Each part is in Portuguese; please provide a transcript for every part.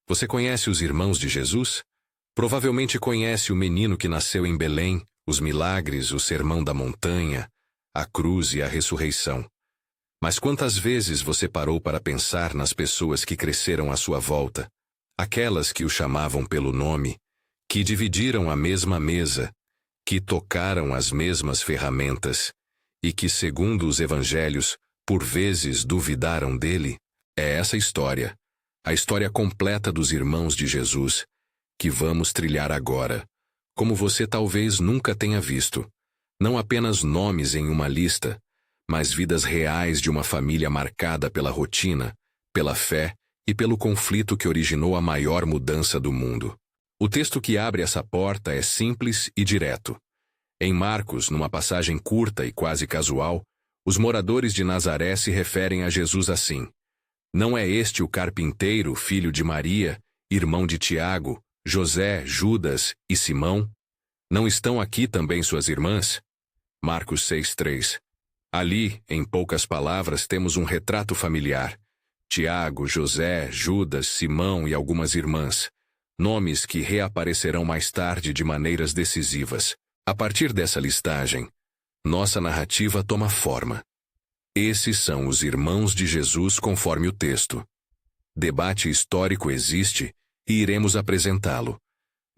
Você conhece os irmãos de Jesus? Provavelmente conhece o menino que nasceu em Belém, os milagres, o sermão da montanha, a cruz e a ressurreição. Mas quantas vezes você parou para pensar nas pessoas que cresceram à sua volta, aquelas que o chamavam pelo nome, que dividiram a mesma mesa, que tocaram as mesmas ferramentas e que, segundo os evangelhos, por vezes duvidaram dele? É essa história, a história completa dos irmãos de Jesus, que vamos trilhar agora, como você talvez nunca tenha visto. Não apenas nomes em uma lista, mas vidas reais de uma família marcada pela rotina, pela fé e pelo conflito que originou a maior mudança do mundo. O texto que abre essa porta é simples e direto. Em Marcos, numa passagem curta e quase casual, os moradores de Nazaré se referem a Jesus assim: não é este o carpinteiro, filho de Maria, irmão de Tiago, José, Judas e Simão? Não estão aqui também suas irmãs? Marcos 6:3. Ali, em poucas palavras, temos um retrato familiar. Tiago, José, Judas, Simão e algumas irmãs. Nomes que reaparecerão mais tarde de maneiras decisivas. A partir dessa listagem, nossa narrativa toma forma. Esses são os irmãos de Jesus conforme o texto. Debate histórico existe e iremos apresentá-lo.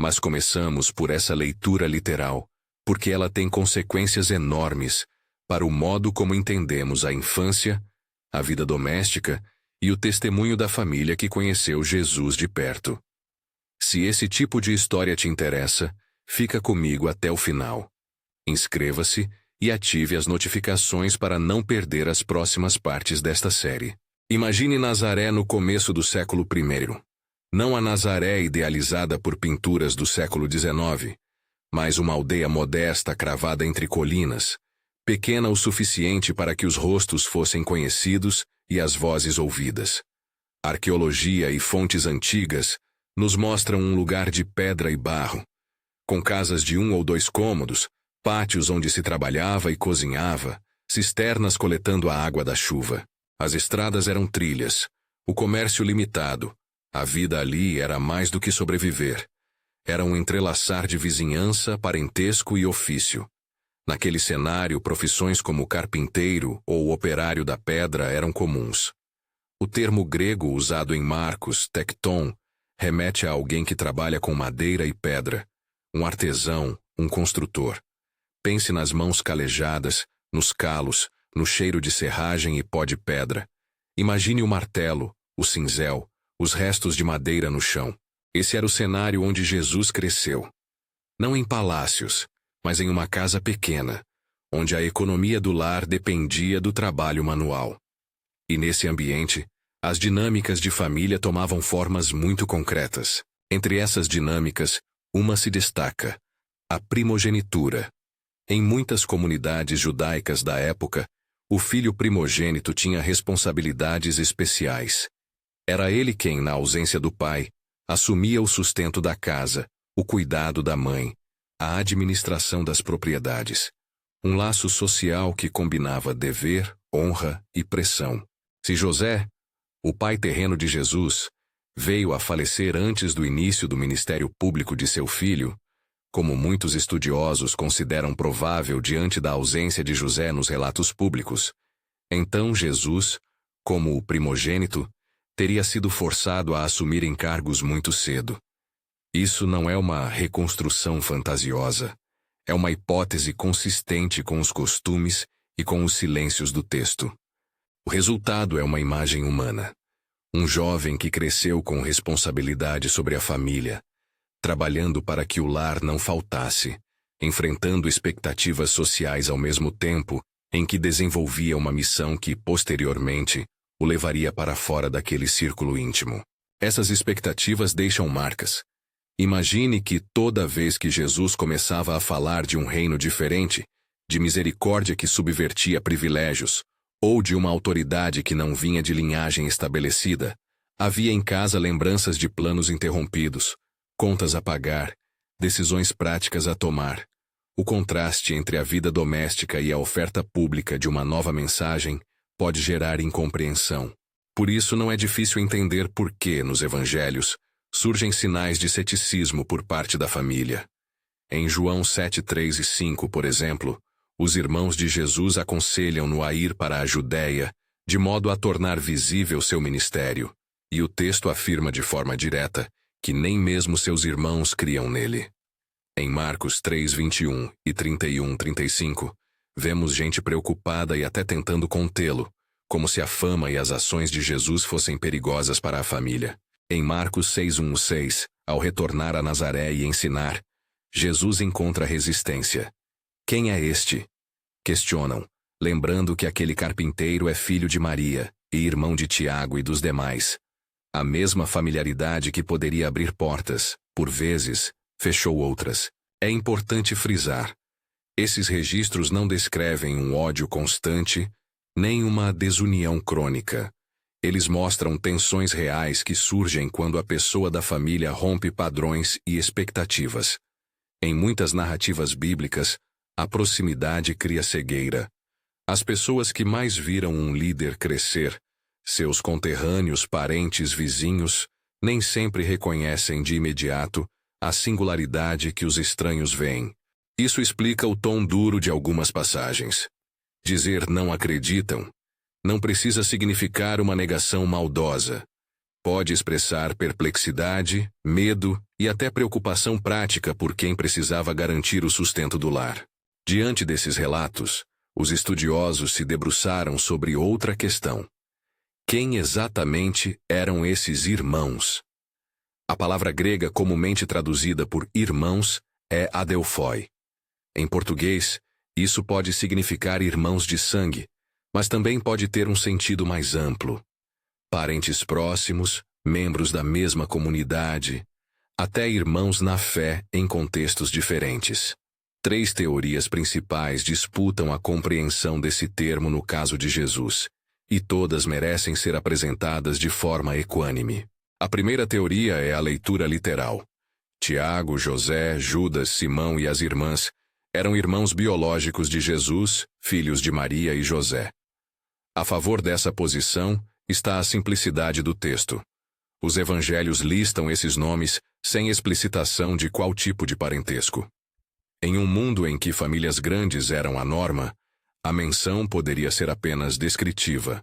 Mas começamos por essa leitura literal, porque ela tem consequências enormes para o modo como entendemos a infância, a vida doméstica e o testemunho da família que conheceu Jesus de perto. Se esse tipo de história te interessa, fica comigo até o final. Inscreva-se e ative as notificações para não perder as próximas partes desta série. Imagine Nazaré no começo do século I. Não a Nazaré idealizada por pinturas do século XIX, mas uma aldeia modesta cravada entre colinas, pequena o suficiente para que os rostos fossem conhecidos e as vozes ouvidas. Arqueologia e fontes antigas nos mostram um lugar de pedra e barro, com casas de 1 ou 2 cômodos, pátios onde se trabalhava e cozinhava, cisternas coletando a água da chuva. As estradas eram trilhas, o comércio limitado. A vida ali era mais do que sobreviver. Era um entrelaçar de vizinhança, parentesco e ofício. Naquele cenário, profissões como carpinteiro ou operário da pedra eram comuns. O termo grego usado em Marcos, tekton, remete a alguém que trabalha com madeira e pedra, um artesão, um construtor. Pense nas mãos calejadas, nos calos, no cheiro de serragem e pó de pedra. Imagine o martelo, o cinzel, os restos de madeira no chão. Esse era o cenário onde Jesus cresceu. Não em palácios, mas em uma casa pequena, onde a economia do lar dependia do trabalho manual. E nesse ambiente, as dinâmicas de família tomavam formas muito concretas. Entre essas dinâmicas, uma se destaca: a primogenitura. Em muitas comunidades judaicas da época, o filho primogênito tinha responsabilidades especiais. Era ele quem, na ausência do pai, assumia o sustento da casa, o cuidado da mãe, a administração das propriedades. Um laço social que combinava dever, honra e pressão. Se José, o pai terreno de Jesus, veio a falecer antes do início do ministério público de seu filho, como muitos estudiosos consideram provável diante da ausência de José nos relatos públicos, então Jesus, como o primogênito, teria sido forçado a assumir encargos muito cedo. Isso não é uma reconstrução fantasiosa, é uma hipótese consistente com os costumes e com os silêncios do texto. O resultado é uma imagem humana. Um jovem que cresceu com responsabilidade sobre a família, trabalhando para que o lar não faltasse, enfrentando expectativas sociais ao mesmo tempo em que desenvolvia uma missão que, posteriormente, o levaria para fora daquele círculo íntimo. Essas expectativas deixam marcas. Imagine que toda vez que Jesus começava a falar de um reino diferente, de misericórdia que subvertia privilégios, ou de uma autoridade que não vinha de linhagem estabelecida, havia em casa lembranças de planos interrompidos, contas a pagar, decisões práticas a tomar. O contraste entre a vida doméstica e a oferta pública de uma nova mensagem pode gerar incompreensão. Por isso não é difícil entender por que, nos evangelhos, surgem sinais de ceticismo por parte da família. Em João 7, 3 e 5, por exemplo, os irmãos de Jesus aconselham-no a ir para a Judéia, de modo a tornar visível seu ministério, e o texto afirma de forma direta que nem mesmo seus irmãos criam nele. Em Marcos 3, 21 e 31, 35, vemos gente preocupada e até tentando contê-lo, como se a fama e as ações de Jesus fossem perigosas para a família. Em Marcos 6, 1, 6, ao retornar a Nazaré e ensinar, Jesus encontra resistência. Quem é este? Questionam, lembrando que aquele carpinteiro é filho de Maria e irmão de Tiago e dos demais. A mesma familiaridade que poderia abrir portas, por vezes, fechou outras. É importante frisar. Esses registros não descrevem um ódio constante, nem uma desunião crônica. Eles mostram tensões reais que surgem quando a pessoa da família rompe padrões e expectativas. Em muitas narrativas bíblicas, a proximidade cria cegueira. As pessoas que mais viram um líder crescer, seus conterrâneos, parentes, vizinhos, nem sempre reconhecem de imediato a singularidade que os estranhos veem. Isso explica o tom duro de algumas passagens. Dizer não acreditam não precisa significar uma negação maldosa. Pode expressar perplexidade, medo e até preocupação prática por quem precisava garantir o sustento do lar. Diante desses relatos, os estudiosos se debruçaram sobre outra questão. Quem exatamente eram esses irmãos? A palavra grega comumente traduzida por irmãos é adelphoi. Em português, isso pode significar irmãos de sangue, mas também pode ter um sentido mais amplo. Parentes próximos, membros da mesma comunidade, até irmãos na fé em contextos diferentes. 3 teorias principais disputam a compreensão desse termo no caso de Jesus, e todas merecem ser apresentadas de forma equânime. A primeira teoria é a leitura literal. Tiago, José, Judas, Simão e as irmãs eram irmãos biológicos de Jesus, filhos de Maria e José. A favor dessa posição está a simplicidade do texto. Os evangelhos listam esses nomes sem explicitação de qual tipo de parentesco. Em um mundo em que famílias grandes eram a norma, a menção poderia ser apenas descritiva.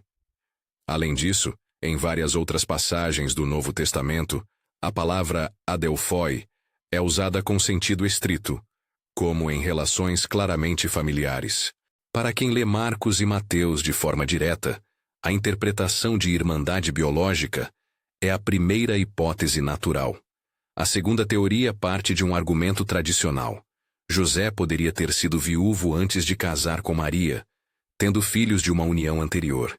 Além disso, em várias outras passagens do Novo Testamento, a palavra adelphoi é usada com sentido estrito, como em relações claramente familiares. Para quem lê Marcos e Mateus de forma direta, a interpretação de irmandade biológica é a primeira hipótese natural. A segunda teoria parte de um argumento tradicional. José poderia ter sido viúvo antes de casar com Maria, tendo filhos de uma união anterior.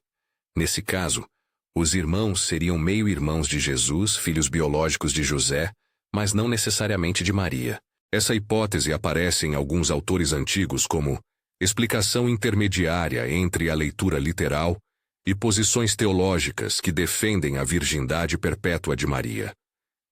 Nesse caso, os irmãos seriam meio-irmãos de Jesus, filhos biológicos de José, mas não necessariamente de Maria. Essa hipótese aparece em alguns autores antigos como explicação intermediária entre a leitura literal e posições teológicas que defendem a virgindade perpétua de Maria.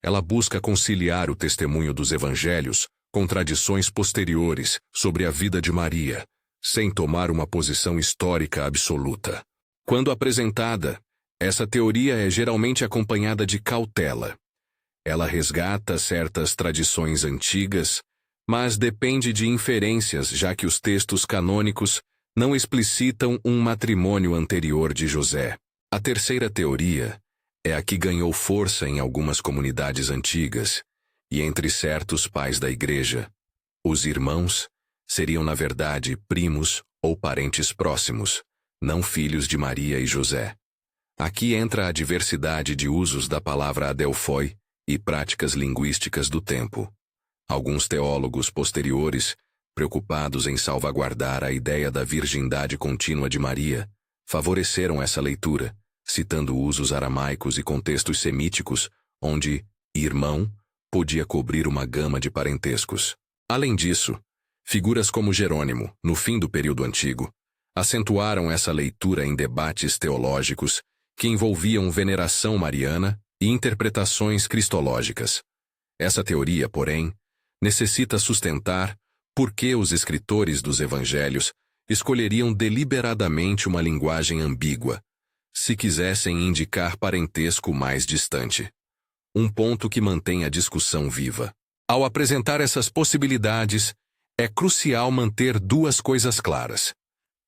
Ela busca conciliar o testemunho dos evangelhos com tradições posteriores sobre a vida de Maria, sem tomar uma posição histórica absoluta. Quando apresentada, essa teoria é geralmente acompanhada de cautela. Ela resgata certas tradições antigas, mas depende de inferências, já que os textos canônicos não explicitam um matrimônio anterior de José. A terceira teoria é a que ganhou força em algumas comunidades antigas e entre certos pais da igreja. Os irmãos seriam, na verdade, primos ou parentes próximos, não filhos de Maria e José. Aqui entra a diversidade de usos da palavra adelphoi e práticas linguísticas do tempo. Alguns teólogos posteriores, preocupados em salvaguardar a ideia da virgindade contínua de Maria, favoreceram essa leitura, citando usos aramaicos e contextos semíticos, onde irmão podia cobrir uma gama de parentescos. Além disso, figuras como Jerônimo, no fim do período antigo, acentuaram essa leitura em debates teológicos que envolviam veneração mariana e interpretações cristológicas. Essa teoria, porém, necessita sustentar por que os escritores dos evangelhos escolheriam deliberadamente uma linguagem ambígua, se quisessem indicar parentesco mais distante. um ponto que mantém a discussão viva. Ao apresentar essas possibilidades, é crucial manter duas coisas claras.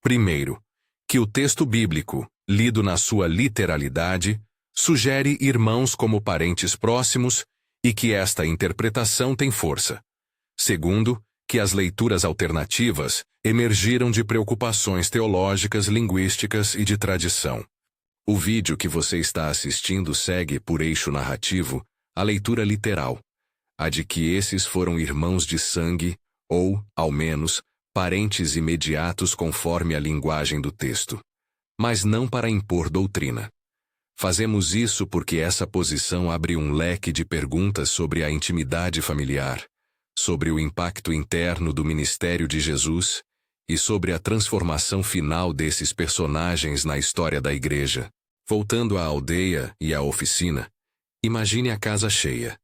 Primeiro, que o texto bíblico, lido na sua literalidade, sugere irmãos como parentes próximos e que esta interpretação tem força. Segundo, que as leituras alternativas emergiram de preocupações teológicas, linguísticas e de tradição. O vídeo que você está assistindo segue por eixo narrativo a leitura literal, a de que esses foram irmãos de sangue ou, ao menos, parentes imediatos conforme a linguagem do texto, mas não para impor doutrina. Fazemos isso porque essa posição abre um leque de perguntas sobre a intimidade familiar, sobre o impacto interno do ministério de Jesus e sobre a transformação final desses personagens na história da igreja. Voltando à aldeia e à oficina, imagine a casa cheia,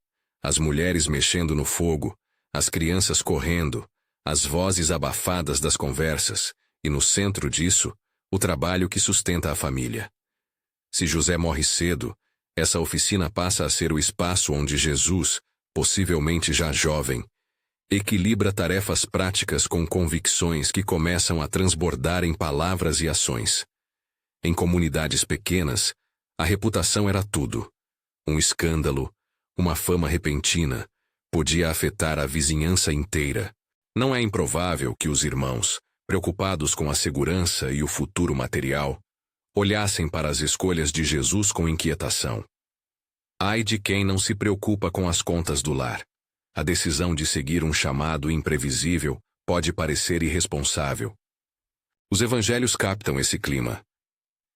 as mulheres mexendo no fogo, as crianças correndo, as vozes abafadas das conversas, e no centro disso, o trabalho que sustenta a família. Se José morre cedo, essa oficina passa a ser o espaço onde Jesus, possivelmente já jovem, equilibra tarefas práticas com convicções que começam a transbordar em palavras e ações. Em comunidades pequenas, a reputação era tudo. Um escândalo, uma fama repentina, podia afetar a vizinhança inteira. Não é improvável que os irmãos, preocupados com a segurança e o futuro material, olhassem para as escolhas de Jesus com inquietação. Ai de quem não se preocupa com as contas do lar. A decisão de seguir um chamado imprevisível pode parecer irresponsável. Os evangelhos captam esse clima.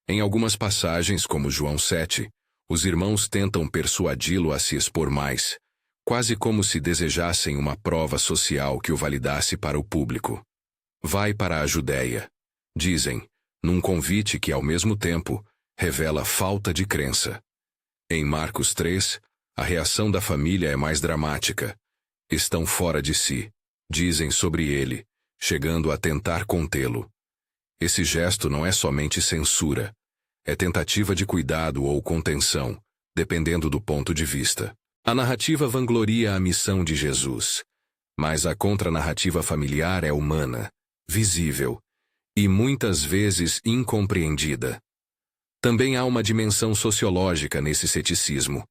Em algumas passagens, como João 7, os irmãos tentam persuadi-lo a se expor mais, quase como se desejassem uma prova social que o validasse para o público. Vai para a Judéia, dizem, num convite que, ao mesmo tempo, revela falta de crença. Em Marcos 3, a reação da família é mais dramática. Estão fora de si, dizem sobre ele, chegando a tentar contê-lo. Esse gesto não é somente censura, é tentativa de cuidado ou contenção, dependendo do ponto de vista. A narrativa vangloria a missão de Jesus, mas a contranarrativa familiar é humana, visível e muitas vezes incompreendida. Também há uma dimensão sociológica nesse ceticismo.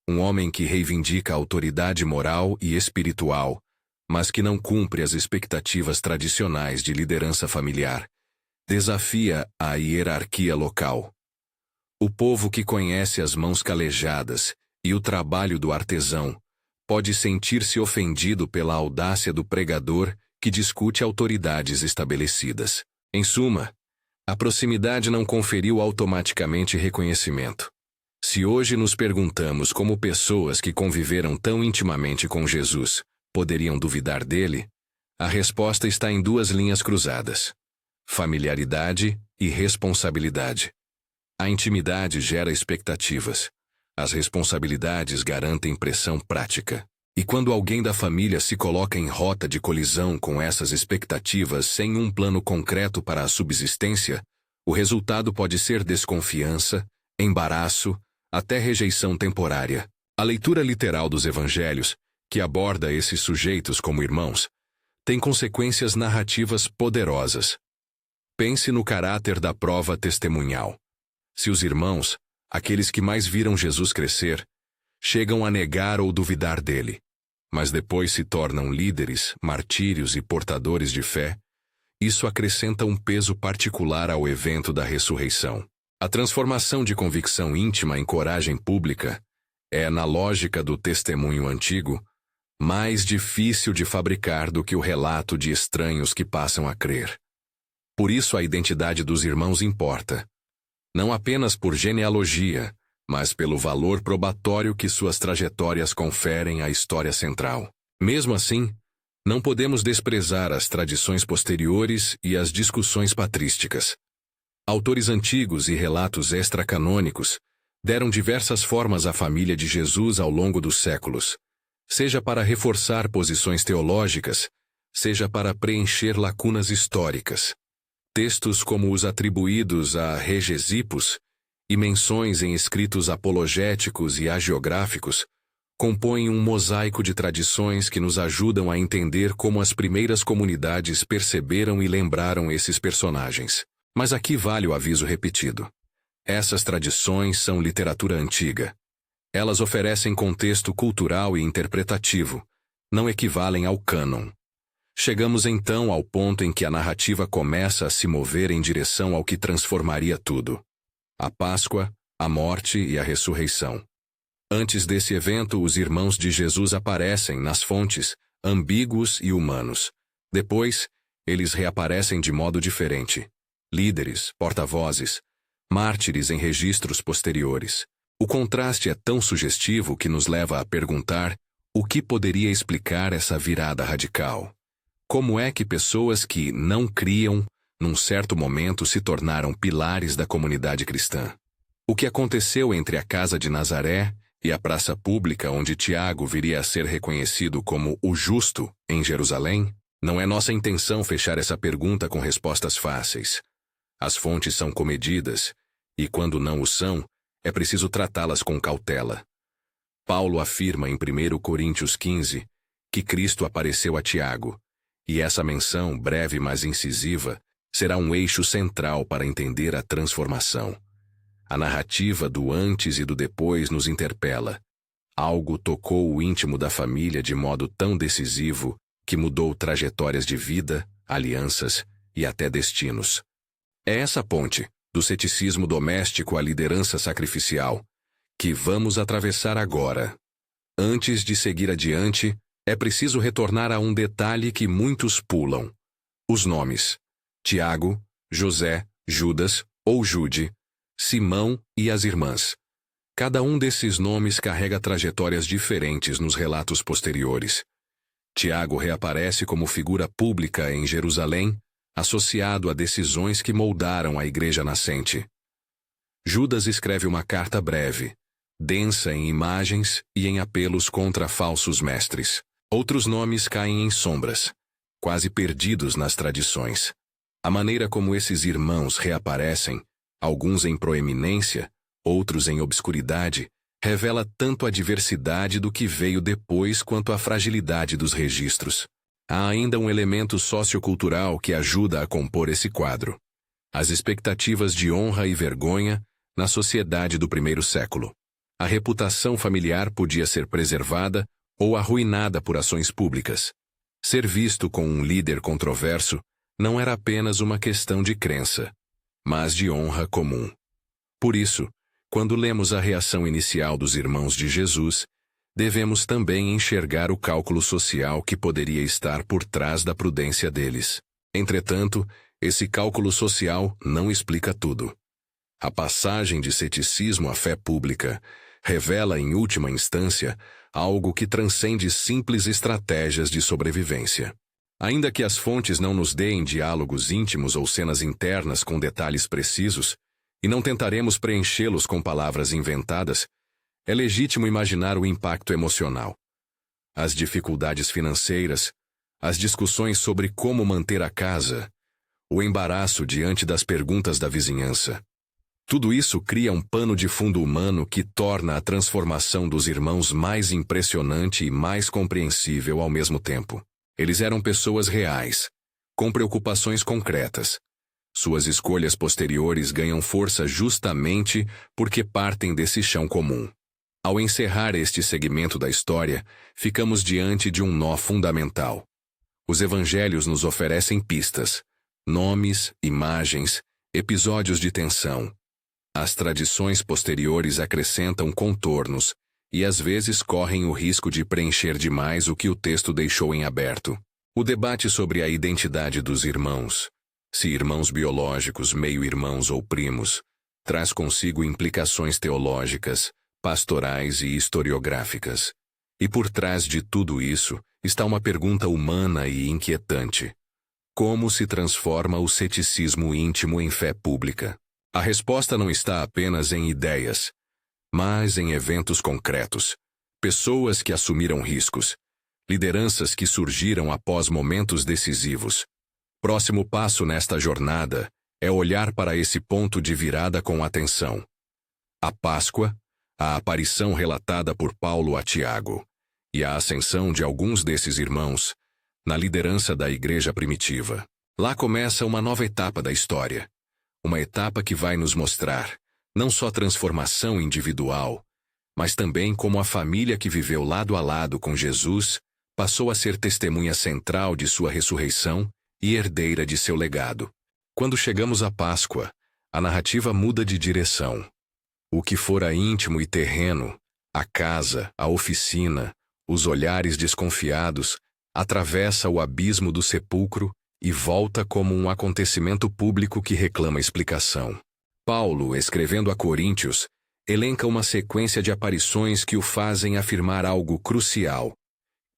Um homem que reivindica a autoridade moral e espiritual, mas que não cumpre as expectativas tradicionais de liderança familiar, desafia a hierarquia local. O povo que conhece as mãos calejadas e o trabalho do artesão pode sentir-se ofendido pela audácia do pregador que discute autoridades estabelecidas. Em suma, a proximidade não conferiu automaticamente reconhecimento. Se hoje nos perguntamos como pessoas que conviveram tão intimamente com Jesus poderiam duvidar dele, a resposta está em duas linhas cruzadas: familiaridade e responsabilidade. A intimidade gera expectativas. As responsabilidades garantem pressão prática. E quando alguém da família se coloca em rota de colisão com essas expectativas sem um plano concreto para a subsistência, o resultado pode ser desconfiança, embaraço, até rejeição temporária. A leitura literal dos evangelhos, que aborda esses sujeitos como irmãos, tem consequências narrativas poderosas. Pense no caráter da prova testemunhal. Se os irmãos, aqueles que mais viram Jesus crescer, chegam a negar ou duvidar dele, mas depois se tornam líderes, martírios e portadores de fé, isso acrescenta um peso particular ao evento da ressurreição. A transformação de convicção íntima em coragem pública é, na lógica do testemunho antigo, mais difícil de fabricar do que o relato de estranhos que passam a crer. Por isso a identidade dos irmãos importa, não apenas por genealogia, mas pelo valor probatório que suas trajetórias conferem à história central. Mesmo assim, não podemos desprezar as tradições posteriores e as discussões patrísticas. Autores antigos e relatos extracanônicos deram diversas formas à família de Jesus ao longo dos séculos, seja para reforçar posições teológicas, seja para preencher lacunas históricas. Textos como os atribuídos a Regesippus e menções em escritos apologéticos e hagiográficos compõem um mosaico de tradições que nos ajudam a entender como as primeiras comunidades perceberam e lembraram esses personagens. Mas aqui vale o aviso repetido. Essas tradições são literatura antiga. Elas oferecem contexto cultural e interpretativo, não equivalem ao cânon. Chegamos então ao ponto em que a narrativa começa a se mover em direção ao que transformaria tudo: a Páscoa, a morte e a ressurreição. Antes desse evento, os irmãos de Jesus aparecem nas fontes, ambíguos e humanos. Depois, eles reaparecem de modo diferente. Líderes, porta-vozes, mártires em registros posteriores. O contraste é tão sugestivo que nos leva a perguntar o que poderia explicar essa virada radical. Como é que pessoas que não criam, num certo momento se tornaram pilares da comunidade cristã? O que aconteceu entre a casa de Nazaré e a praça pública onde Tiago viria a ser reconhecido como o justo em Jerusalém? Não é nossa intenção fechar essa pergunta com respostas fáceis. As fontes são comedidas, e quando não o são, é preciso tratá-las com cautela. Paulo afirma em 1 Coríntios 15 que Cristo apareceu a Tiago, e essa menção, breve mas incisiva, será um eixo central para entender a transformação. A narrativa do antes e do depois nos interpela. Algo tocou o íntimo da família de modo tão decisivo que mudou trajetórias de vida, alianças e até destinos. É essa ponte, do ceticismo doméstico à liderança sacrificial, que vamos atravessar agora. Antes de seguir adiante, é preciso retornar a um detalhe que muitos pulam: os nomes. Tiago, José, Judas ou Jude, Simão e as irmãs. Cada um desses nomes carrega trajetórias diferentes nos relatos posteriores. Tiago reaparece como figura pública em Jerusalém, associado a decisões que moldaram a igreja nascente. Judas escreve uma carta breve, densa em imagens e em apelos contra falsos mestres. Outros nomes caem em sombras, quase perdidos nas tradições. A maneira como esses irmãos reaparecem, alguns em proeminência, outros em obscuridade, revela tanto a diversidade do que veio depois quanto a fragilidade dos registros. Há ainda um elemento sociocultural que ajuda a compor esse quadro: as expectativas de honra e vergonha na sociedade do primeiro século. A reputação familiar podia ser preservada ou arruinada por ações públicas. Ser visto como um líder controverso não era apenas uma questão de crença, mas de honra comum. Por isso, quando lemos a reação inicial dos irmãos de Jesus, devemos também enxergar o cálculo social que poderia estar por trás da prudência deles. Entretanto, esse cálculo social não explica tudo. A passagem de ceticismo à fé pública revela, em última instância, algo que transcende simples estratégias de sobrevivência. Ainda que as fontes não nos deem diálogos íntimos ou cenas internas com detalhes precisos, e não tentaremos preenchê-los com palavras inventadas, é legítimo imaginar o impacto emocional. As dificuldades financeiras, as discussões sobre como manter a casa, o embaraço diante das perguntas da vizinhança. Tudo isso cria um pano de fundo humano que torna a transformação dos irmãos mais impressionante e mais compreensível ao mesmo tempo. Eles eram pessoas reais, com preocupações concretas. Suas escolhas posteriores ganham força justamente porque partem desse chão comum. Ao encerrar este segmento da história, ficamos diante de um nó fundamental. Os evangelhos nos oferecem pistas, nomes, imagens, episódios de tensão. As tradições posteriores acrescentam contornos e às vezes correm o risco de preencher demais o que o texto deixou em aberto. O debate sobre a identidade dos irmãos, se irmãos biológicos, meio-irmãos ou primos, traz consigo implicações teológicas, pastorais e historiográficas. E por trás de tudo isso está uma pergunta humana e inquietante: como se transforma o ceticismo íntimo em fé pública? A resposta não está apenas em ideias, mas em eventos concretos. Pessoas que assumiram riscos, lideranças que surgiram após momentos decisivos. Próximo passo nesta jornada é olhar para esse ponto de virada com atenção. A Páscoa, a aparição relatada por Paulo a Tiago, e a ascensão de alguns desses irmãos na liderança da igreja primitiva. Lá começa uma nova etapa da história. Uma etapa que vai nos mostrar não só transformação individual, mas também como a família que viveu lado a lado com Jesus passou a ser testemunha central de sua ressurreição e herdeira de seu legado. Quando chegamos à Páscoa, a narrativa muda de direção. O que fora íntimo e terreno, a casa, a oficina, os olhares desconfiados, atravessa o abismo do sepulcro e volta como um acontecimento público que reclama explicação. Paulo, escrevendo a Coríntios, elenca uma sequência de aparições que o fazem afirmar algo crucial.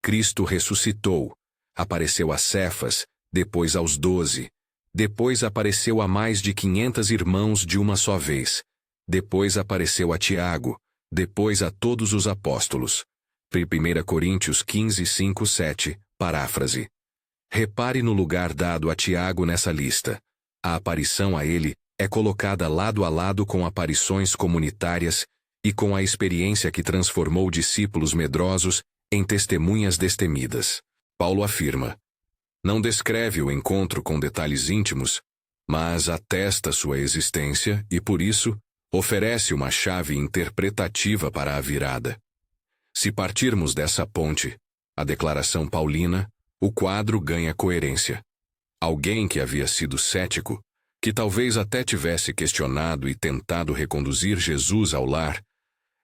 Cristo ressuscitou, apareceu a Cefas, depois aos 12, depois apareceu a mais de 500 irmãos de uma só vez, depois apareceu a Tiago, depois a todos os apóstolos. 1 Coríntios 15, 5, 7, paráfrase. Repare no lugar dado a Tiago nessa lista. A aparição a ele é colocada lado a lado com aparições comunitárias e com a experiência que transformou discípulos medrosos em testemunhas destemidas. Paulo afirma: não descreve o encontro com detalhes íntimos, mas atesta sua existência e, por isso, oferece uma chave interpretativa para a virada. Se partirmos dessa ponte, a declaração paulina, o quadro ganha coerência. Alguém que havia sido cético, que talvez até tivesse questionado e tentado reconduzir Jesus ao lar,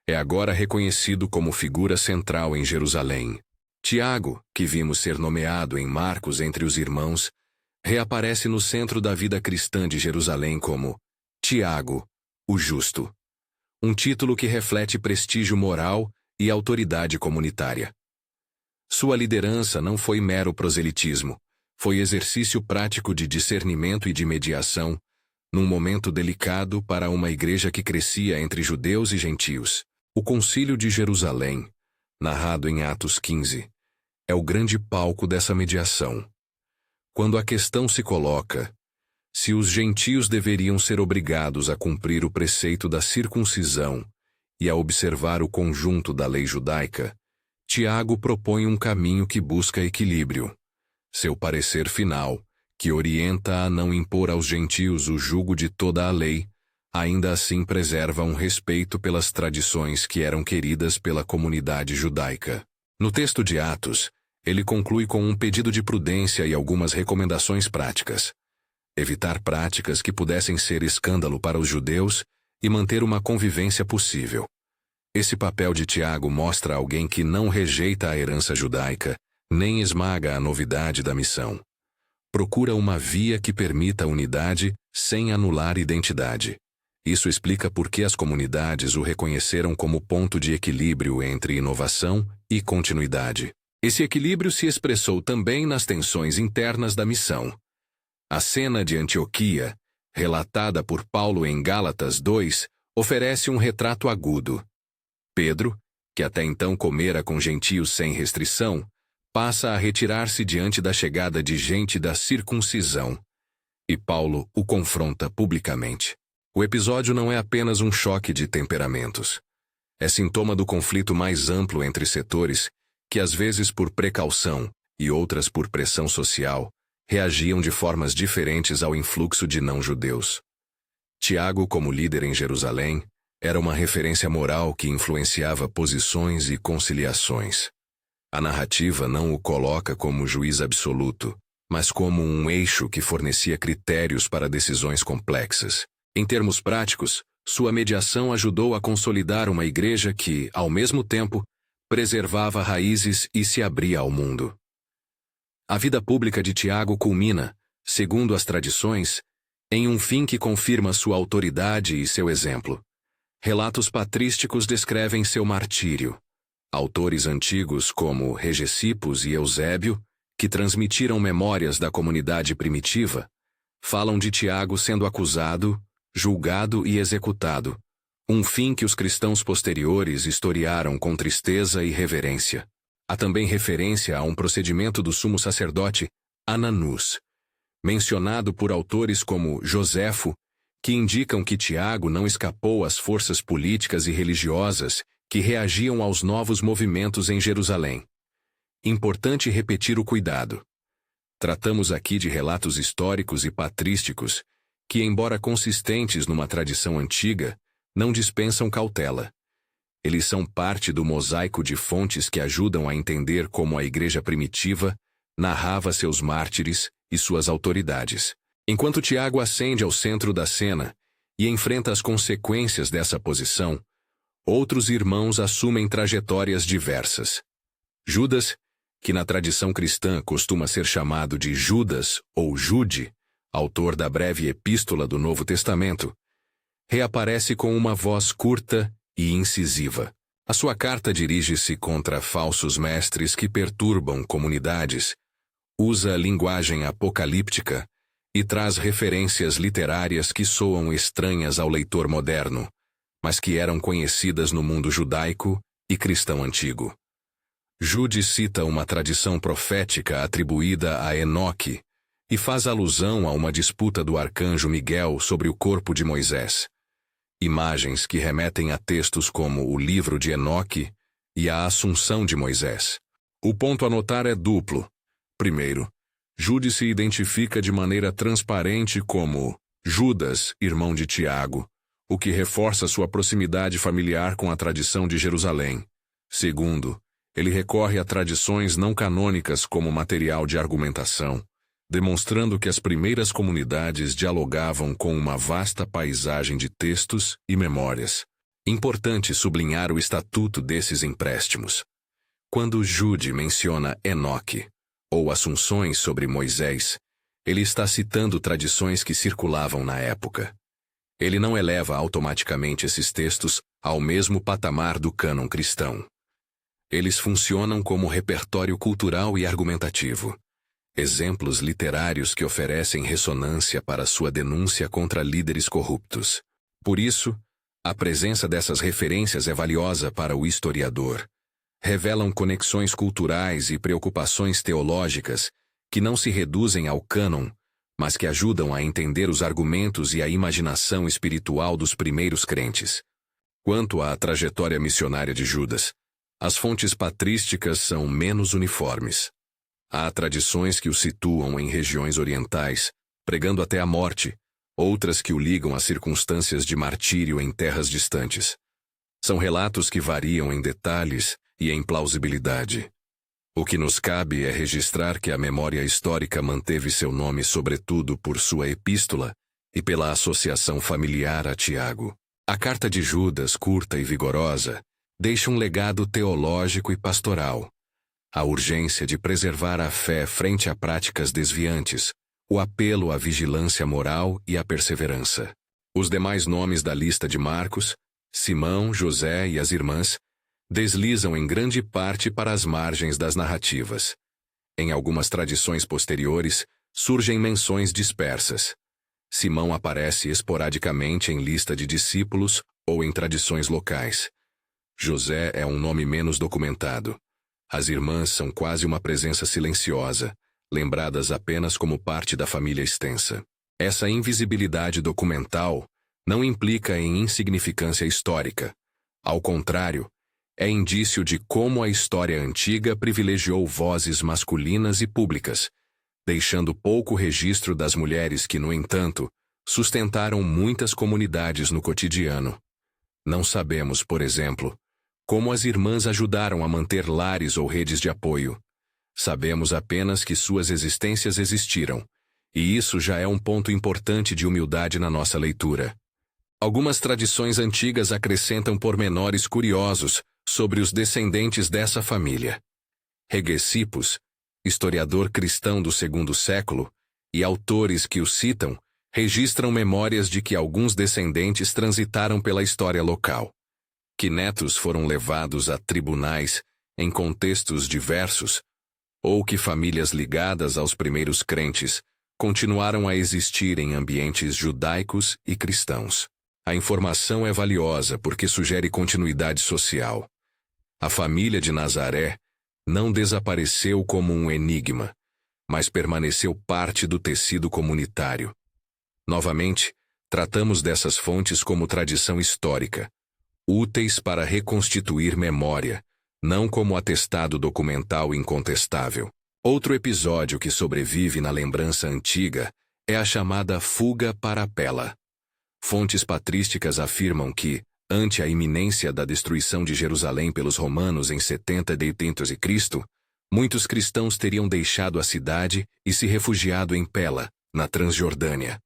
é agora reconhecido como figura central em Jerusalém. Tiago, que vimos ser nomeado em Marcos entre os irmãos, reaparece no centro da vida cristã de Jerusalém como Tiago, o Justo. Um título que reflete prestígio moral e autoridade comunitária. Sua liderança não foi mero proselitismo, foi exercício prático de discernimento e de mediação, num momento delicado para uma igreja que crescia entre judeus e gentios. O Concílio de Jerusalém, narrado em Atos 15, é o grande palco dessa mediação. Quando a questão se coloca se os gentios deveriam ser obrigados a cumprir o preceito da circuncisão e a observar o conjunto da lei judaica, Tiago propõe um caminho que busca equilíbrio. Seu parecer final, que orienta a não impor aos gentios o jugo de toda a lei, ainda assim preserva um respeito pelas tradições que eram queridas pela comunidade judaica. No texto de Atos, ele conclui com um pedido de prudência e algumas recomendações práticas. Evitar práticas que pudessem ser escândalo para os judeus e manter uma convivência possível. Esse papel de Tiago mostra alguém que não rejeita a herança judaica, nem esmaga a novidade da missão. Procura uma via que permita a unidade sem anular identidade. Isso explica por que as comunidades o reconheceram como ponto de equilíbrio entre inovação e continuidade. Esse equilíbrio se expressou também nas tensões internas da missão. A cena de Antioquia, relatada por Paulo em Gálatas 2, oferece um retrato agudo. Pedro, que até então comera com gentios sem restrição, passa a retirar-se diante da chegada de gente da circuncisão. E Paulo o confronta publicamente. O episódio não é apenas um choque de temperamentos. É sintoma do conflito mais amplo entre setores que, às vezes por precaução e outras por pressão social, reagiam de formas diferentes ao influxo de não-judeus. Tiago, como líder em Jerusalém, era uma referência moral que influenciava posições e conciliações. A narrativa não o coloca como juiz absoluto, mas como um eixo que fornecia critérios para decisões complexas. Em termos práticos, sua mediação ajudou a consolidar uma igreja que, ao mesmo tempo, preservava raízes e se abria ao mundo. A vida pública de Tiago culmina, segundo as tradições, em um fim que confirma sua autoridade e seu exemplo. Relatos patrísticos descrevem seu martírio. Autores antigos como Regesippus e Eusébio, que transmitiram memórias da comunidade primitiva, falam de Tiago sendo acusado, julgado e executado, um fim que os cristãos posteriores historiaram com tristeza e reverência. Há também referência a um procedimento do sumo sacerdote Ananus, mencionado por autores como Joséfo, que indicam que Tiago não escapou às forças políticas e religiosas que reagiam aos novos movimentos em Jerusalém. Importante repetir o cuidado. Tratamos aqui de relatos históricos e patrísticos que, embora consistentes numa tradição antiga, não dispensam cautela. Eles são parte do mosaico de fontes que ajudam a entender como a igreja primitiva narrava seus mártires e suas autoridades. Enquanto Tiago ascende ao centro da cena e enfrenta as consequências dessa posição, outros irmãos assumem trajetórias diversas. Judas, que na tradição cristã costuma ser chamado de Judas ou Jude, autor da breve epístola do Novo Testamento, reaparece com uma voz curta e incisiva. A sua carta dirige-se contra falsos mestres que perturbam comunidades, usa linguagem apocalíptica e traz referências literárias que soam estranhas ao leitor moderno, mas que eram conhecidas no mundo judaico e cristão antigo. Jude cita uma tradição profética atribuída a Enoque e faz alusão a uma disputa do arcanjo Miguel sobre o corpo de Moisés. Imagens que remetem a textos como o livro de Enoque e a Assunção de Moisés. O ponto a notar é duplo. Primeiro, Jude se identifica de maneira transparente como Judas, irmão de Tiago, o que reforça sua proximidade familiar com a tradição de Jerusalém. Segundo, ele recorre a tradições não canônicas como material de argumentação, demonstrando que as primeiras comunidades dialogavam com uma vasta paisagem de textos e memórias. Importante sublinhar o estatuto desses empréstimos. Quando Jude menciona Enoque, ou assunções sobre Moisés, ele está citando tradições que circulavam na época. Ele não eleva automaticamente esses textos ao mesmo patamar do cânon cristão. Eles funcionam como repertório cultural e argumentativo, exemplos literários que oferecem ressonância para sua denúncia contra líderes corruptos. Por isso, a presença dessas referências é valiosa para o historiador. Revelam conexões culturais e preocupações teológicas que não se reduzem ao cânon, mas que ajudam a entender os argumentos e a imaginação espiritual dos primeiros crentes. Quanto à trajetória missionária de Judas, as fontes patrísticas são menos uniformes. Há tradições que o situam em regiões orientais, pregando até a morte, outras que o ligam a circunstâncias de martírio em terras distantes. São relatos que variam em detalhes e em plausibilidade. O que nos cabe é registrar que a memória histórica manteve seu nome sobretudo por sua epístola e pela associação familiar a Tiago. A carta de Judas, curta e vigorosa, deixa um legado teológico e pastoral. A urgência de preservar a fé frente a práticas desviantes, o apelo à vigilância moral e à perseverança. Os demais nomes da lista de Marcos, Simão, José e as irmãs, deslizam em grande parte para as margens das narrativas. Em algumas tradições posteriores, surgem menções dispersas. Simão aparece esporadicamente em lista de discípulos ou em tradições locais. José é um nome menos documentado. As irmãs são quase uma presença silenciosa, lembradas apenas como parte da família extensa. Essa invisibilidade documental não implica em insignificância histórica. Ao contrário, é indício de como a história antiga privilegiou vozes masculinas e públicas, deixando pouco registro das mulheres que, no entanto, sustentaram muitas comunidades no cotidiano. Não sabemos, por exemplo, como as irmãs ajudaram a manter lares ou redes de apoio. Sabemos apenas que suas existências existiram, e isso já é um ponto importante de humildade na nossa leitura. Algumas tradições antigas acrescentam pormenores curiosos sobre os descendentes dessa família. Hegesippus, historiador cristão do segundo século, e autores que o citam, registram memórias de que alguns descendentes transitaram pela história local, que netos foram levados a tribunais em contextos diversos, ou que famílias ligadas aos primeiros crentes continuaram a existir em ambientes judaicos e cristãos. A informação é valiosa porque sugere continuidade social. A família de Nazaré não desapareceu como um enigma, mas permaneceu parte do tecido comunitário. Novamente, Tratamos dessas fontes como tradição histórica, úteis para reconstituir memória, não como atestado documental incontestável. Outro episódio que sobrevive na lembrança antiga é a chamada fuga para Pela. Fontes patrísticas afirmam que, ante a iminência da destruição de Jerusalém pelos romanos em 70 d.C., muitos cristãos teriam deixado a cidade e se refugiado em Pela, na Transjordânia.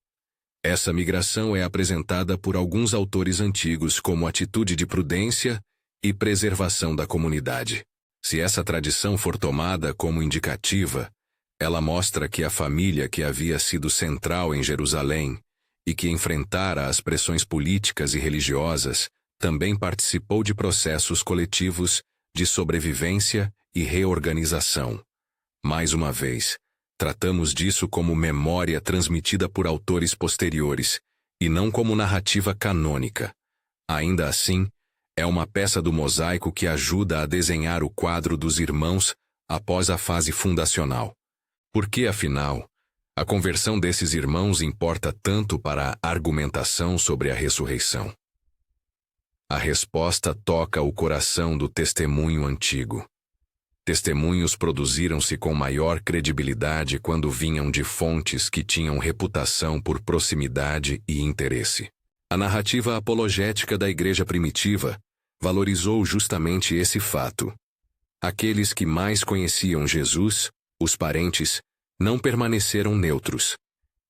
Essa migração é apresentada por alguns autores antigos como atitude de prudência e preservação da comunidade. Se essa tradição for tomada como indicativa, ela mostra que a família que havia sido central em Jerusalém e que enfrentara as pressões políticas e religiosas também participou de processos coletivos de sobrevivência e reorganização. Mais uma vez, tratamos disso como memória transmitida por autores posteriores, e não como narrativa canônica. Ainda assim, é uma peça do mosaico que ajuda a desenhar o quadro dos irmãos após a fase fundacional. Porque, afinal, a conversão desses irmãos importa tanto para a argumentação sobre a ressurreição? A resposta toca o coração do testemunho antigo. Testemunhos produziram-se com maior credibilidade quando vinham de fontes que tinham reputação por proximidade e interesse. A narrativa apologética da igreja primitiva valorizou justamente esse fato. Aqueles que mais conheciam Jesus, os parentes, não permaneceram neutros.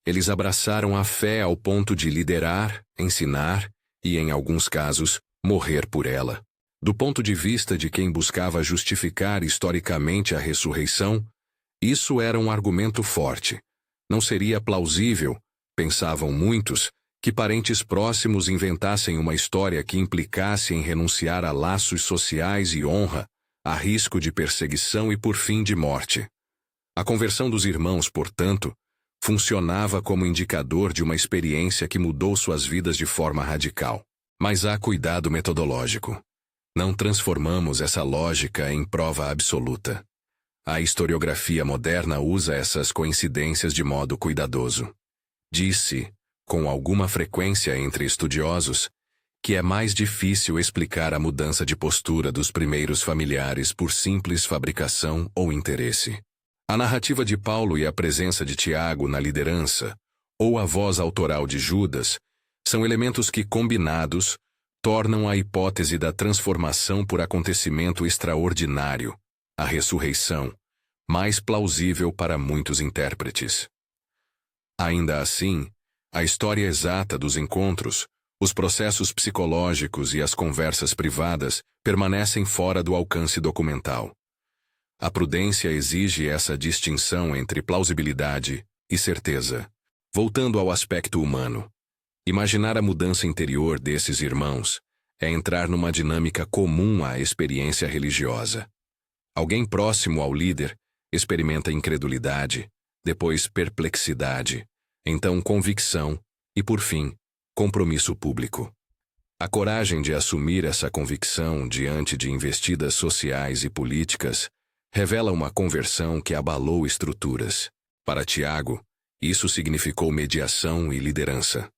Eles abraçaram a fé ao ponto de liderar, ensinar e, em alguns casos, morrer por ela. Do ponto de vista de quem buscava justificar historicamente a ressurreição, isso era um argumento forte. Não seria plausível, pensavam muitos, que parentes próximos inventassem uma história que implicasse em renunciar a laços sociais e honra, a risco de perseguição e, por fim, de morte. A conversão dos irmãos, portanto, funcionava como indicador de uma experiência que mudou suas vidas de forma radical. Mas há cuidado metodológico. Não transformamos essa lógica em prova absoluta. A historiografia moderna usa essas coincidências de modo cuidadoso. Diz-se, com alguma frequência entre estudiosos, que é mais difícil explicar a mudança de postura dos primeiros familiares por simples fabricação ou interesse. A narrativa de Paulo e a presença de Tiago na liderança, ou a voz autoral de Judas, são elementos que, combinados, tornam a hipótese da transformação por acontecimento extraordinário, a ressurreição, mais plausível para muitos intérpretes. Ainda assim, a história exata dos encontros, os processos psicológicos e as conversas privadas permanecem fora do alcance documental. A prudência exige essa distinção entre plausibilidade e certeza. Voltando ao aspecto humano, imaginar a mudança interior desses irmãos é entrar numa dinâmica comum à experiência religiosa. Alguém próximo ao líder experimenta incredulidade, depois perplexidade, então convicção e, por fim, compromisso público. A coragem de assumir essa convicção diante de investidas sociais e políticas revela uma conversão que abalou estruturas. Para Tiago, isso significou mediação e liderança.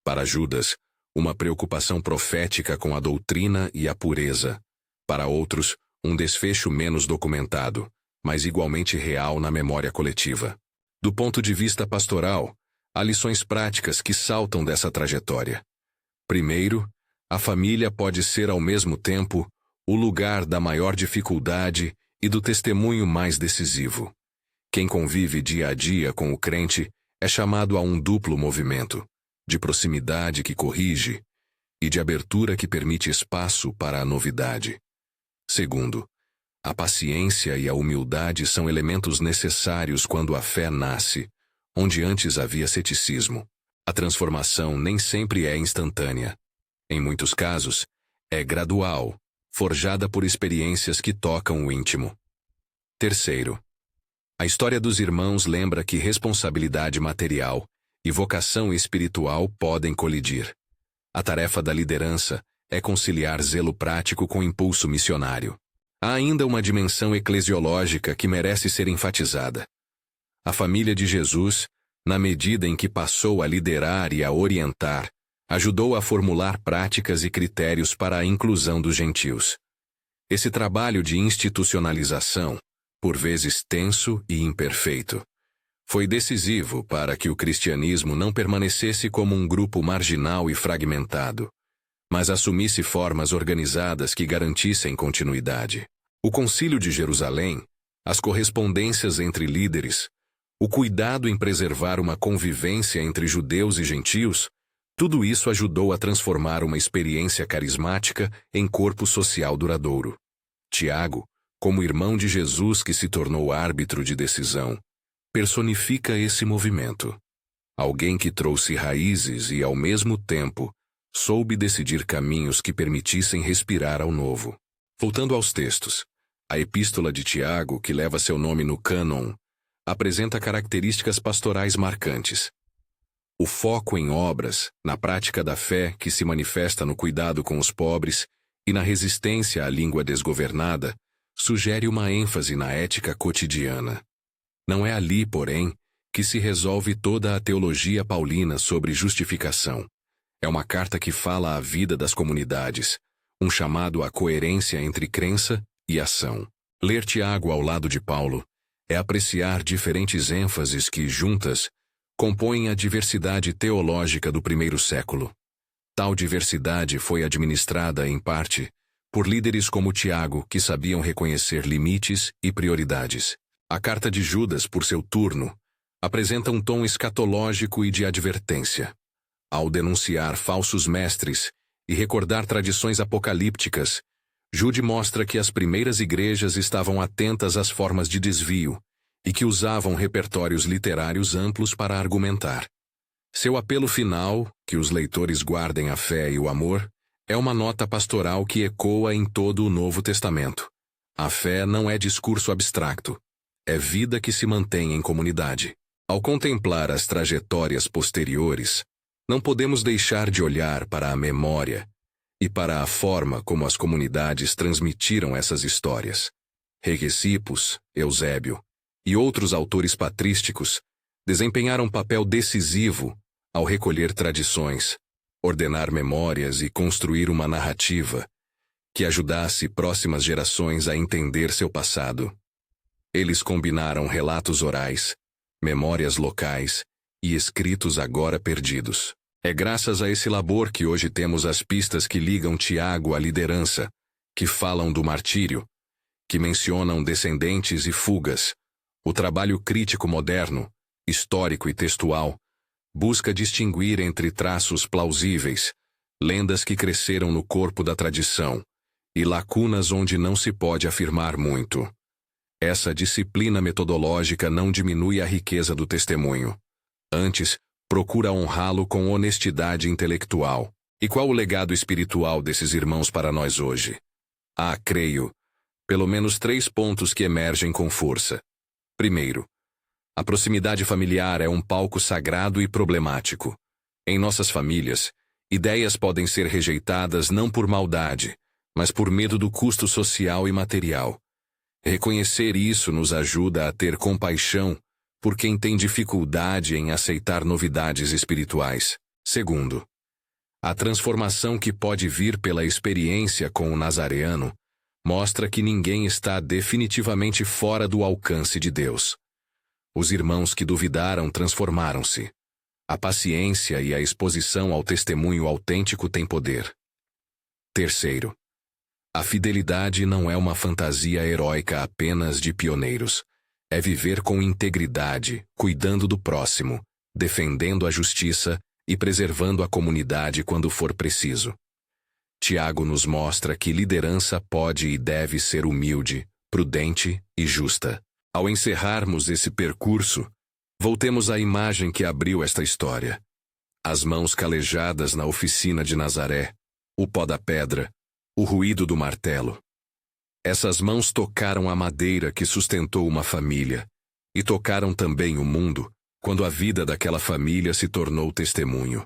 Para Judas, uma preocupação profética com a doutrina e a pureza. Para outros, um desfecho menos documentado, mas igualmente real na memória coletiva. Do ponto de vista pastoral, há lições práticas que saltam dessa trajetória. Primeiro, a família pode ser ao mesmo tempo o lugar da maior dificuldade e do testemunho mais decisivo. Quem convive dia a dia com o crente é chamado a um duplo movimento, de proximidade que corrige e de abertura que permite espaço para a novidade. Segundo, a paciência e a humildade são elementos necessários quando a fé nasce, onde antes havia ceticismo. A transformação nem sempre é instantânea. Em muitos casos, é gradual, forjada por experiências que tocam o íntimo. Terceiro, a história dos irmãos lembra que responsabilidade material e vocação espiritual podem colidir. A tarefa da liderança é conciliar zelo prático com impulso missionário. Há ainda uma dimensão eclesiológica que merece ser enfatizada. A família de Jesus na medida em que passou a liderar e a orientar, ajudou a formular práticas e critérios para a inclusão dos gentios. Esse trabalho de institucionalização, por vezes tenso e imperfeito, foi decisivo para que o cristianismo não permanecesse como um grupo marginal e fragmentado, mas assumisse formas organizadas que garantissem continuidade. O Concílio de Jerusalém, as correspondências entre líderes, o cuidado em preservar uma convivência entre judeus e gentios, tudo isso ajudou a transformar uma experiência carismática em corpo social duradouro. Tiago, como irmão de Jesus que se tornou árbitro de decisão, personifica esse movimento. Alguém que trouxe raízes e, ao mesmo tempo, soube decidir caminhos que permitissem respirar ao novo. Voltando aos textos, a Epístola de Tiago, que leva seu nome no cânon, apresenta características pastorais marcantes. O foco em obras, na prática da fé que se manifesta no cuidado com os pobres e na resistência à língua desgovernada, sugere uma ênfase na ética cotidiana. Não é ali, porém, que se resolve toda a teologia paulina sobre justificação. É uma carta que fala à vida das comunidades, um chamado à coerência entre crença e ação. Ler Tiago ao lado de Paulo é apreciar diferentes ênfases que, juntas, compõem a diversidade teológica do primeiro século. Tal diversidade foi administrada, em parte, por líderes como Tiago, que sabiam reconhecer limites e prioridades. A carta de Judas, por seu turno, apresenta um tom escatológico e de advertência. Ao denunciar falsos mestres e recordar tradições apocalípticas, Jude mostra que as primeiras igrejas estavam atentas às formas de desvio e que usavam repertórios literários amplos para argumentar. Seu apelo final, que os leitores guardem a fé e o amor, é uma nota pastoral que ecoa em todo o Novo Testamento. A fé não é discurso abstracto, é vida que se mantém em comunidade. Ao contemplar as trajetórias posteriores, não podemos deixar de olhar para a memória e para a forma como as comunidades transmitiram essas histórias. Requesipos, Eusébio e outros autores patrísticos desempenharam um papel decisivo ao recolher tradições, ordenar memórias e construir uma narrativa que ajudasse próximas gerações a entender seu passado. Eles combinaram relatos orais, memórias locais e escritos agora perdidos. É graças a esse labor que hoje temos as pistas que ligam Tiago à liderança, que falam do martírio, que mencionam descendentes e fugas. O trabalho crítico moderno, histórico e textual, busca distinguir entre traços plausíveis, lendas que cresceram no corpo da tradição, e lacunas onde não se pode afirmar muito. Essa disciplina metodológica não diminui a riqueza do testemunho. Antes, procura honrá-lo com honestidade intelectual. E qual o legado espiritual desses irmãos para nós hoje? Há, creio, pelo menos 3 pontos que emergem com força. Primeiro, a proximidade familiar é um palco sagrado e problemático. Em nossas famílias, ideias podem ser rejeitadas não por maldade, mas por medo do custo social e material. Reconhecer isso nos ajuda a ter compaixão por quem tem dificuldade em aceitar novidades espirituais. Segundo, a transformação que pode vir pela experiência com o nazareano mostra que ninguém está definitivamente fora do alcance de Deus. Os irmãos que duvidaram transformaram-se. A paciência e a exposição ao testemunho autêntico têm poder. Terceiro, a fidelidade não é uma fantasia heróica apenas de pioneiros. É viver com integridade, cuidando do próximo, defendendo a justiça e preservando a comunidade quando for preciso. Tiago nos mostra que liderança pode e deve ser humilde, prudente e justa. Ao encerrarmos esse percurso, voltemos à imagem que abriu esta história. As mãos calejadas na oficina de Nazaré, o pó da pedra, o ruído do martelo. Essas mãos tocaram a madeira que sustentou uma família, e tocaram também o mundo, quando a vida daquela família se tornou testemunho.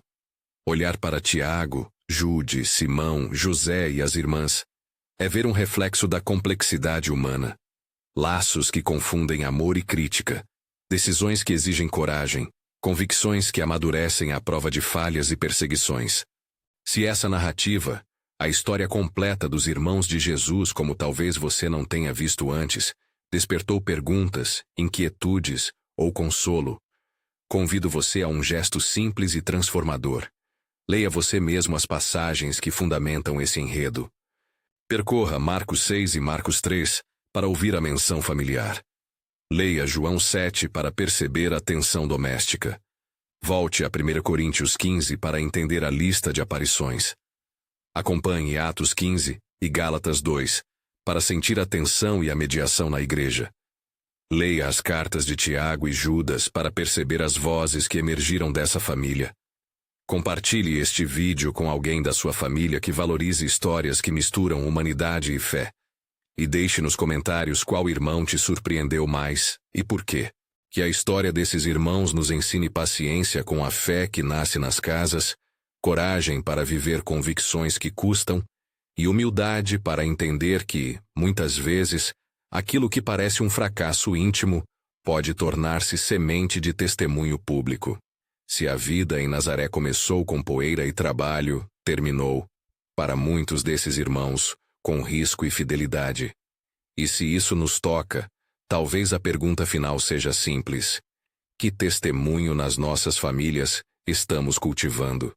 Olhar para Tiago, Jude, Simão, José e as irmãs é ver um reflexo da complexidade humana. Laços que confundem amor e crítica, decisões que exigem coragem, Convicções que amadurecem à prova de falhas e perseguições. Se essa narrativa, a história completa dos irmãos de Jesus como talvez você não tenha visto antes, despertou perguntas, inquietudes ou consolo, convido você a um gesto simples e transformador. Leia você mesmo as passagens que fundamentam esse enredo. Percorra Marcos 6 e Marcos 3 para ouvir a menção familiar. Leia João 7 para perceber a tensão doméstica. Volte a 1 Coríntios 15 para entender a lista de aparições. Acompanhe Atos 15 e Gálatas 2 para sentir a tensão e a mediação na igreja. Leia as cartas de Tiago e Judas para perceber as vozes que emergiram dessa família. Compartilhe este vídeo com alguém da sua família que valorize histórias que misturam humanidade e fé. E deixe nos comentários qual irmão te surpreendeu mais e por quê. Que a história desses irmãos nos ensine paciência com a fé que nasce nas casas, coragem para viver convicções que custam e humildade para entender que, muitas vezes, aquilo que parece um fracasso íntimo pode tornar-se semente de testemunho público. Se a vida em Nazaré começou com poeira e trabalho, terminou, para muitos desses irmãos, com risco e fidelidade. E se isso nos toca, talvez a pergunta final seja simples: que testemunho nas nossas famílias estamos cultivando?